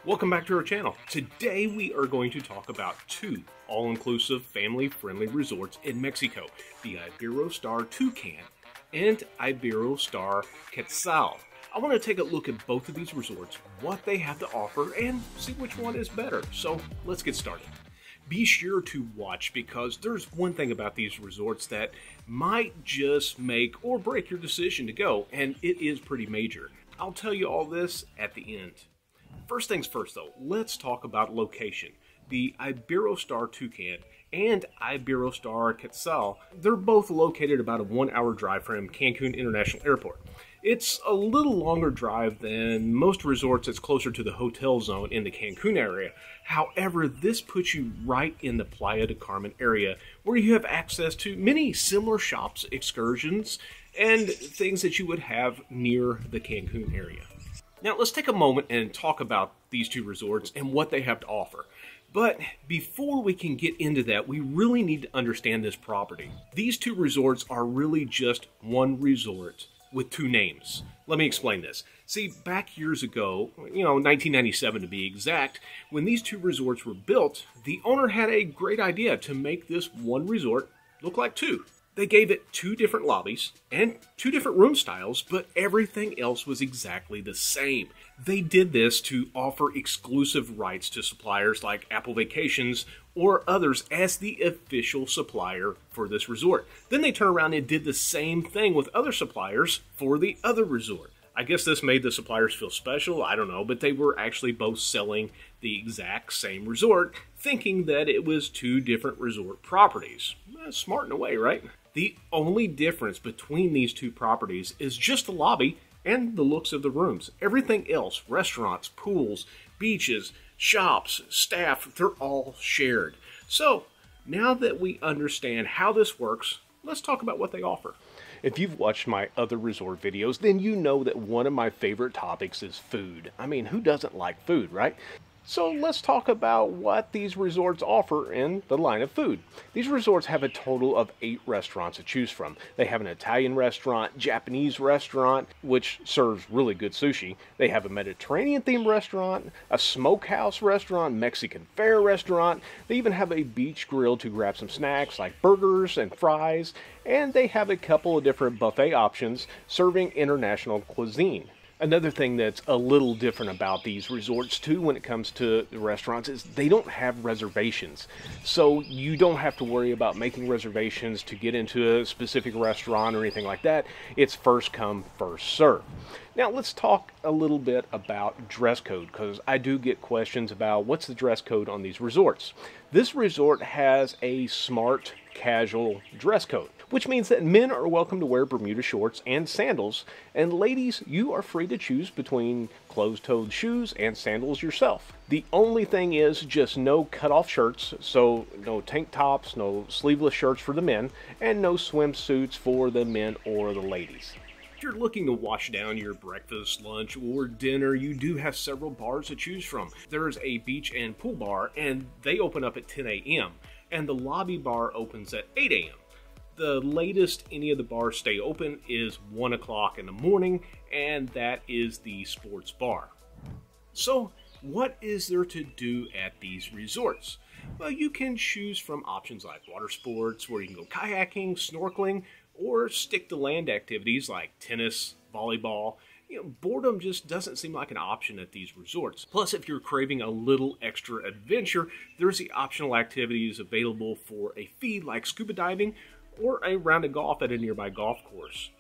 Welcome back to our channel. Today we are going to talk about two all-inclusive family-friendly resorts in Mexico, the Iberostar Tucan and Iberostar Quetzal. I want to take a look at both of these resorts, what they have to offer, and see which one is better. So let's get started. Be sure to watch because there's one thing about these resorts that might just make or break your decision to go, and it is pretty major. I'll tell you all this at the end. First things first though, let's talk about location. The Iberostar Tucan and Iberostar Quetzal, they're both located about a 1-hour drive from Cancun International Airport. It's a little longer drive than most resorts. It's closer to the hotel zone in the Cancun area. However, this puts you right in the Playa del Carmen area where you have access to many similar shops, excursions, and things that you would have near the Cancun area. Now let's take a moment and talk about these two resorts and what they have to offer. But before we can get into that, we really need to understand this property. These two resorts are really just one resort with two names. Let me explain this. See, back years ago, 1997 to be exact, when these two resorts were built, the owner had a great idea to make this one resort look like two. They gave it two different lobbies and two different room styles, but everything else was exactly the same. They did this to offer exclusive rights to suppliers like Apple Vacations or others as the official supplier for this resort. Then they turned around and did the same thing with other suppliers for the other resort. I guess this made the suppliers feel special, I don't know, but they were actually both selling the exact same resort, thinking that it was two different resort properties. Smart in a way, right? The only difference between these two properties is just the lobby and the looks of the rooms. Everything else, restaurants, pools, beaches, shops, staff, they're all shared. So, now that we understand how this works, let's talk about what they offer. If you've watched my other resort videos, then you know that one of my favorite topics is food. I mean, who doesn't like food, right? So let's talk about what these resorts offer in the line of food. These resorts have a total of 8 restaurants to choose from. They have an Italian restaurant, Japanese restaurant, which serves really good sushi. They have a Mediterranean themed restaurant, a smokehouse restaurant, Mexican fare restaurant. They even have a beach grill to grab some snacks like burgers and fries. And they have a couple of different buffet options serving international cuisine. Another thing that's a little different about these resorts too when it comes to the restaurants is they don't have reservations. So you don't have to worry about making reservations to get into a specific restaurant or anything like that. It's first come, first serve. Now let's talk a little bit about dress code because I do get questions about what's the dress code on these resorts. This resort has a smart casual dress code, which means that men are welcome to wear Bermuda shorts and sandals, and ladies, you are free to choose between closed-toed shoes and sandals yourself. The only thing is just no cut-off shirts, so no tank tops, no sleeveless shirts for the men, and no swimsuits for the men or the ladies. If you're looking to wash down your breakfast, lunch, or dinner, you do have several bars to choose from. There's a beach and pool bar, and they open up at 10 a.m., and the lobby bar opens at 8 a.m. The latest any of the bars stay open is 1 o'clock in the morning, and that is the sports bar. So, what is there to do at these resorts? Well, you can choose from options like water sports, where you can go kayaking, snorkeling, or stick to land activities like tennis, volleyball. Boredom just doesn't seem like an option at these resorts. Plus, if you're craving a little extra adventure, there's the optional activities available for a fee like scuba diving or a round of golf at a nearby golf course.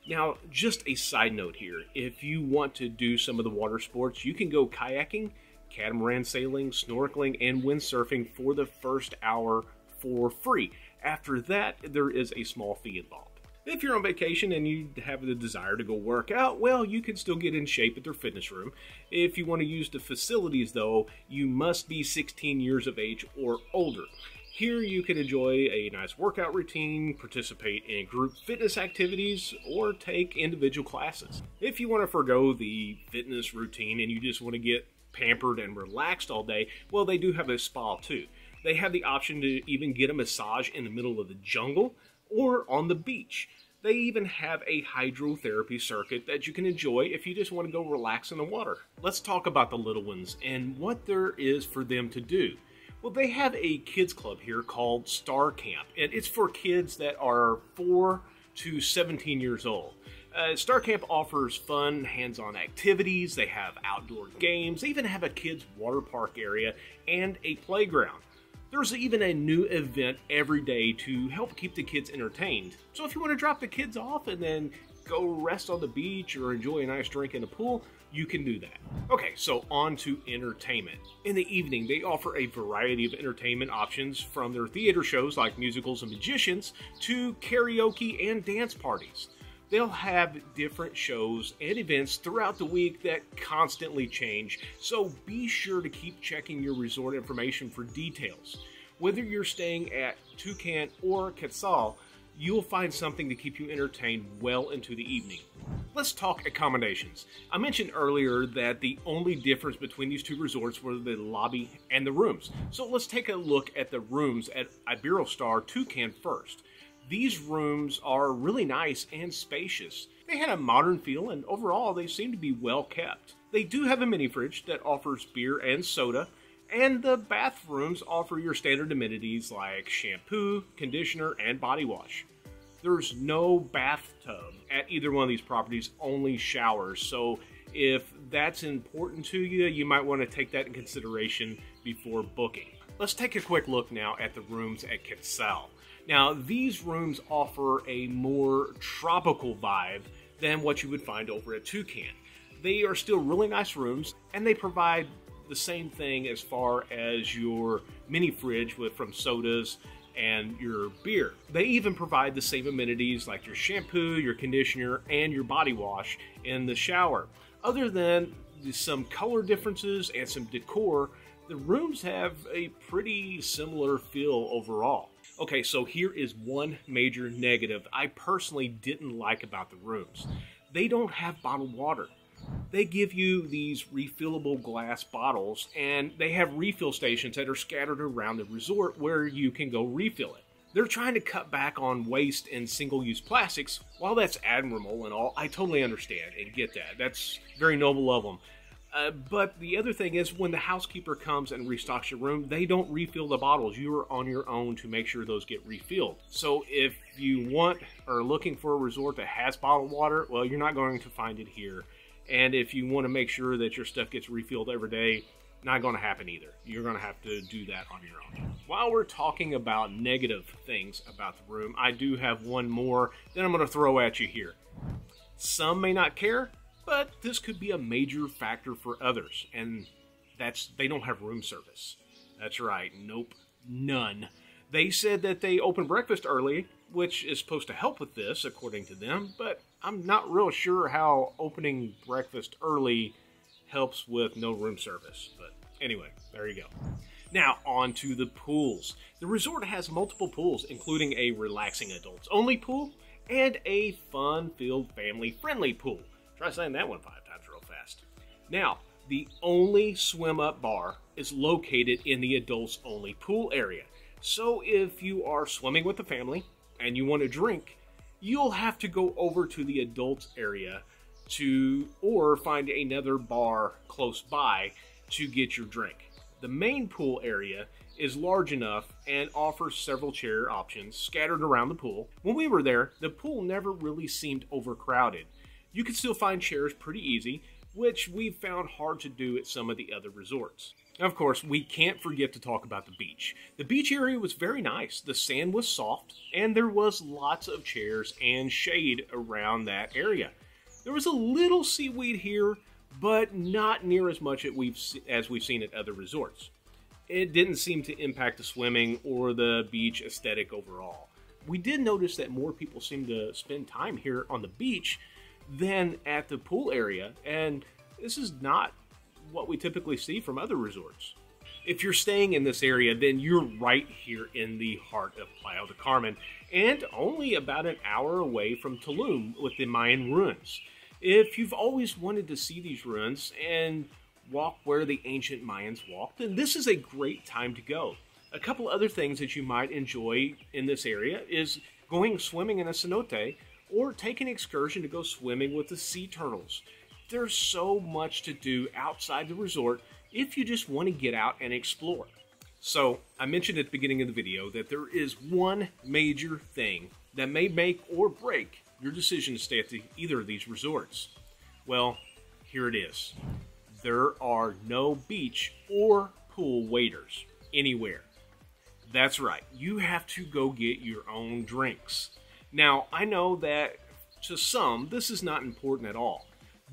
Now, just a side note here, if you want to do some of the water sports, you can go kayaking, catamaran sailing, snorkeling, and windsurfing for the first hour for free. After that, there is a small fee involved. If you're on vacation and you have the desire to go work out, well, you can still get in shape at their fitness room. If you want to use the facilities, though, you must be 16 years of age or older. Here you can enjoy a nice workout routine, participate in group fitness activities, or take individual classes. If you want to forgo the fitness routine and you just want to get pampered and relaxed all day, well, they do have a spa too. They have the option to even get a massage in the middle of the jungle or on the beach. They even have a hydrotherapy circuit that you can enjoy if you just want to go relax in the water. Let's talk about the little ones and what there is for them to do. Well, they have a kids club here called Star Camp, and it's for kids that are 4 to 17 years old. Star Camp offers fun, hands-on activities. They have outdoor games. They even have a kids' water park area and a playground. There's even a new event every day to help keep the kids entertained. So if you want to drop the kids off and then go rest on the beach or enjoy a nice drink in the pool, you can do that. Okay, so on to entertainment. In the evening, they offer a variety of entertainment options from their theater shows like musicals and magicians to karaoke and dance parties. They'll have different shows and events throughout the week that constantly change, so be sure to keep checking your resort information for details. Whether you're staying at Tucan or Quetzal, you'll find something to keep you entertained well into the evening. Let's talk accommodations. I mentioned earlier that the only difference between these two resorts were the lobby and the rooms. So let's take a look at the rooms at Iberostar Tucan first. These rooms are really nice and spacious. They had a modern feel and overall they seem to be well kept. They do have a mini fridge that offers beer and soda, and the bathrooms offer your standard amenities like shampoo, conditioner, and body wash. There's no bathtub at either one of these properties, only showers, so if that's important to you, you might want to take that in consideration before booking. Let's take a quick look now at the rooms at Quetzal. Now, these rooms offer a more tropical vibe than what you would find over at Tucan. They are still really nice rooms, and they provide the same thing as far as your mini fridge from sodas and your beer. They even provide the same amenities like your shampoo, your conditioner, and your body wash in the shower. Other than some color differences and some decor, the rooms have a pretty similar feel overall. Okay, so here is one major negative I personally didn't like about the rooms. They don't have bottled water. They give you these refillable glass bottles, and they have refill stations that are scattered around the resort where you can go refill it. They're trying to cut back on waste and single-use plastics. While that's admirable and all, I totally understand and get that. That's very noble of them. But the other thing is, when the housekeeper comes and restocks your room, they don't refill the bottles. You are on your own to make sure those get refilled. So if you want or are looking for a resort that has bottled water, well, you're not going to find it here. And if you want to make sure that your stuff gets refilled every day, not going to happen either. You're going to have to do that on your own. While we're talking about negative things about the room, I do have one more that I'm going to throw at you here. Some may not care, but this could be a major factor for others, and that's they don't have room service. That's right, nope, none. They said that they open breakfast early, which is supposed to help with this, according to them, but I'm not real sure how opening breakfast early helps with no room service. But anyway, there you go. Now, on to the pools. The resort has multiple pools, including a relaxing adults-only pool and a fun-filled family-friendly pool. Try saying that one 5 times real fast. Now, the only swim-up bar is located in the adults-only pool area. So if you are swimming with the family and you want to drink, you'll have to go over to the adults area or find another bar close by to get your drink. The main pool area is large enough and offers several chair options scattered around the pool. When we were there, the pool never really seemed overcrowded. You can still find chairs pretty easy, which we've found hard to do at some of the other resorts. Of course, we can't forget to talk about the beach. The beach area was very nice. The sand was soft, and there was lots of chairs and shade around that area. There was a little seaweed here, but not near as much as we've seen at other resorts. It didn't seem to impact the swimming or the beach aesthetic overall. We did notice that more people seem to spend time here on the beach than at the pool area, and this is not what we typically see from other resorts. If you're staying in this area, then you're right here in the heart of Playa del Carmen, and only about an hour away from Tulum with the Mayan ruins. If you've always wanted to see these ruins and walk where the ancient Mayans walked, then this is a great time to go. A couple other things that you might enjoy in this area is going swimming in a cenote or take an excursion to go swimming with the sea turtles. There's so much to do outside the resort if you just want to get out and explore. So, I mentioned at the beginning of the video that there is one major thing that may make or break your decision to stay at either of these resorts. Well, here it is. There are no beach or pool waiters anywhere. That's right, you have to go get your own drinks. Now, I know that to some, this is not important at all,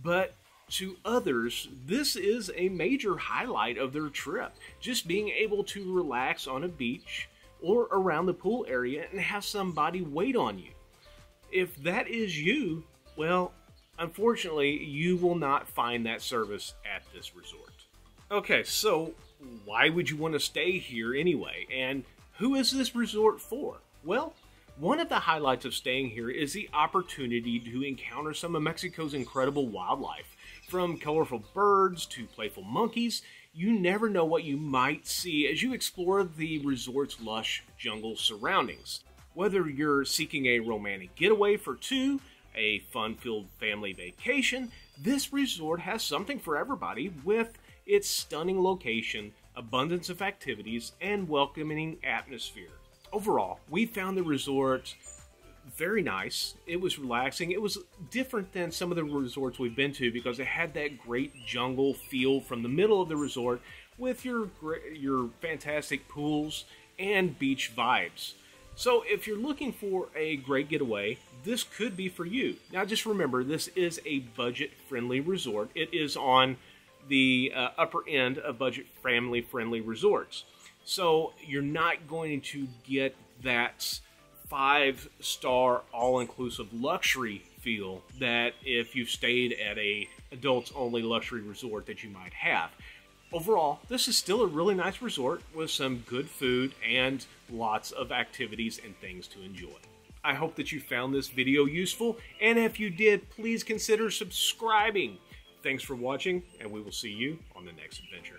but to others, this is a major highlight of their trip. Just being able to relax on a beach or around the pool area and have somebody wait on you. If that is you, well, unfortunately, you will not find that service at this resort. Okay, so why would you want to stay here anyway? And who is this resort for? Well, one of the highlights of staying here is the opportunity to encounter some of Mexico's incredible wildlife. From colorful birds to playful monkeys, you never know what you might see as you explore the resort's lush jungle surroundings. Whether you're seeking a romantic getaway for two, a fun-filled family vacation, this resort has something for everybody with its stunning location, abundance of activities, and welcoming atmosphere. Overall, we found the resort very nice. It was relaxing. It was different than some of the resorts we've been to because it had that great jungle feel from the middle of the resort with your fantastic pools and beach vibes. So if you're looking for a great getaway, this could be for you. Now just remember, this is a budget-friendly resort. It is on the upper end of budget family-friendly resorts. So you're not going to get that 5-star all-inclusive luxury feel that if you've stayed at a adults-only luxury resort that you might have. Overall, this is still a really nice resort with some good food and lots of activities and things to enjoy. I hope that you found this video useful, and if you did, please consider subscribing. Thanks for watching, and we will see you on the next adventure.